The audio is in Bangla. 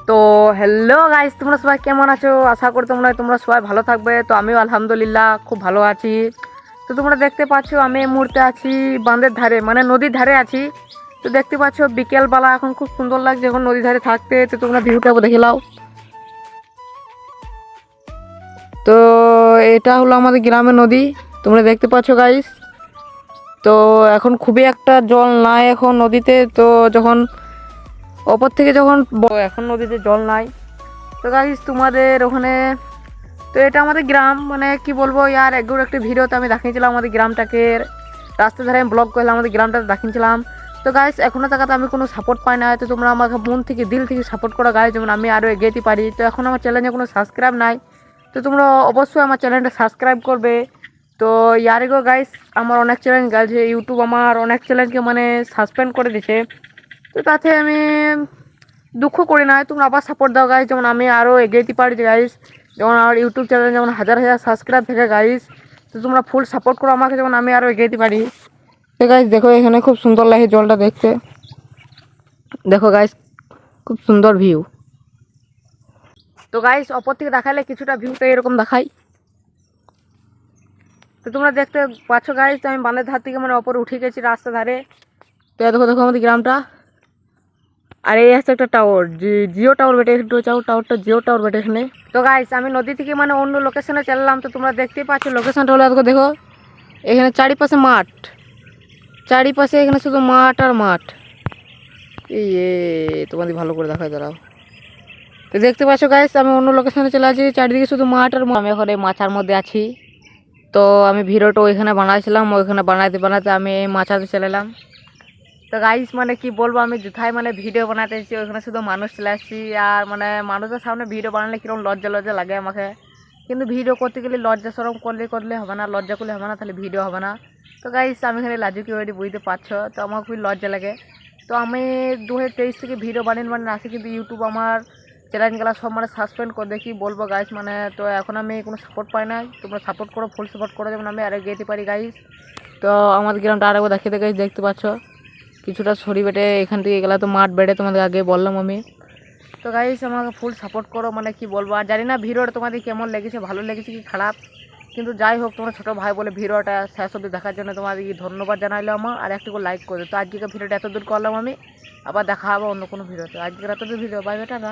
তো হ্যালো গাইস, তোমরা সবাই কেমন আছো? আশা করি তোমরা সবাই ভালো থাকবে। তো আমিও আলহামদুলিল্লাহ খুব ভালো আছি। তো তোমরা দেখতে পাচ্ছো আমি এই মুহূর্তে আছি বাঁধের ধারে, মানে নদীর ধারে আছি। তো দেখতে পাচ্ছো বিকেলবেলা, এখন খুব সুন্দর লাগছে এখন নদীর ধারে থাকতে। তো তোমরা ভিউটা দেখে নাও। তো এটা হলো আমাদের গ্রামের নদী, তোমরা দেখতে পাচ্ছো গাইস। তো এখন খুবই একটা জল নাই এখন নদীতে। তো যখন ওপর থেকে যখন এখন নদীতে জল নাই। তো গাইস তোমাদের ওখানে, তো এটা আমাদের গ্রাম, মানে কি বলবো ইয়ার একগুলো একটা ভিডিওতে আমি দেখিয়েছিলাম আমাদের গ্রামটাকে, রাস্তা ধারে আমি ব্লগ করলাম আমাদের গ্রামটা দেখিয়েছিলাম। তো গাইস এখনও টাকাতে আমি কোনো সাপোর্ট পাই না। তো তোমরা আমাকে মন থেকে দিল থেকে সাপোর্ট করো গাইস, যেমন আমি আরও এগিয়ে পারি। তো এখন আমার চ্যানেলে কোনো সাবস্ক্রাইব নাই, তো তোমরা অবশ্যই আমার চ্যানেলটা সাবস্ক্রাইব করবে। তো ইয়ার আগেও গাইস আমার অনেক চ্যানেল গেছে, ইউটিউব আমার অনেক চ্যানেলকে মানে সাসপেন্ড করে দিছে। তো তাতে আমি দুঃখ করি না, তোমরা আবার সাপোর্ট দাও গাইস, যেমন আমি আরও এগিয়ে পারি গাইস। যেমন আমার ইউটিউব চ্যানেল যেমন হাজার হাজার সাবস্ক্রাইব থাকে গাইস। তো তোমরা ফুল সাপোর্ট করো আমাকে, যেমন আমি আরও এগিয়ে পারি। তো গাইস দেখো এখানে খুব সুন্দর লাগে জলটা দেখতে, দেখো গাইস খুব সুন্দর ভিউ। তো গাইস অপর থেকে দেখালে কিছুটা ভিউটা এরকম দেখাই। তো তোমরা দেখতে পাচ্ছ গাইস, আমি বাঁধের ধার থেকে মানে ওপরে উঠে গেছি রাস্তা ধারে। তো দেখো দেখো আমাদের গ্রামটা, আর এই হচ্ছে একটা টাওয়ার, জিও টাওয়ার বেটে, একটু চাও টাওয়ারটা জিও টাওয়ার বেটে এখানে। তো গাইস আমি নদী থেকে মানে অন্য লোকেশনে চললাম। তো তোমরা দেখতেই পাচ্ছ লোকেশনটা হলো, দেখো দেখো এখানে চারিপাশে মাঠ, চারিপাশে এখানে শুধু মাঠ আর মাঠ। এই তোমাদের ভালো করে দেখা দাঁড়াও। তো দেখতে পাচ্ছ গাইস আমি অন্য লোকেশনে চলে আছি, চারিদিকে শুধু মাঠ আর আমি এখন এই মাচার মধ্যে আছি। তো আমি ভিডিওটা ওইখানে বানাইছিলাম, ওইখানে বানাইতে বানাইতে আমি এই মাচাতে চলে এলাম। তো গাইস মানে কি বলবো, আমি যেথায় মানে ভিডিও বানাতে এসেছি ওইখানে শুধু মানুষ চলে আসছি। আর মানে মানুষের সামনে ভিডিও বানালে কিরকম লজ্জা লজ্জা লাগে আমাকে, কিন্তু ভিডিও করতে গেলে লজ্জা সরম করলে করলে হবে না, লজ্জা করলে হবে না, তাহলে ভিডিও হবে না। তো গাইস আমি এখানে লাজুকি ওইটি বুঝতে পারছো, তো আমার খুবই লজ্জা লাগে। তো আমি 2023 থেকে ভিডিও বানিয়ে আসি, কিন্তু ইউটিউব আমার চ্যানেলগুলো সব মানে সাসপেন্ড করে দেখি বলবো গাইস মানে। তো এখন আমি কোনো সাপোর্ট পাই না, তোমরা সাপোর্ট করো, ফুল সাপোর্ট করো, যেমন আমি আরও যেতে পারি গাইস। তো আমাদের গ্রামটা আরেকবার দেখিয়ে গাইস, দেখতে পাচ্ছ কিছুটা ছড়ি বেটে এখান থেকে গেলে তো মাঠ বেড়ে, তোমাদের আগে বললাম আমি। তো গাইস আমাকে ফুল সাপোর্ট করো, মানে কি বলবো। আর জানি না ভিডিওটা তোমাদের কেমন লেগেছে, ভালো লেগেছে কি খারাপ, কিন্তু যাই হোক তোমরা ছোটো ভাই বলে ভিডিওটা শেষ অবধি দেখার জন্য তোমাদেরকে ধন্যবাদ জানাইলাম আমার। আর একটু লাইক করে। তো আজকে ভিডিওটা এত দূর করলাম আমি, আবার দেখা হবে অন্য কোনো ভিডিওতে। আজকের এত দূর ভিডিও, বাই বেটা না।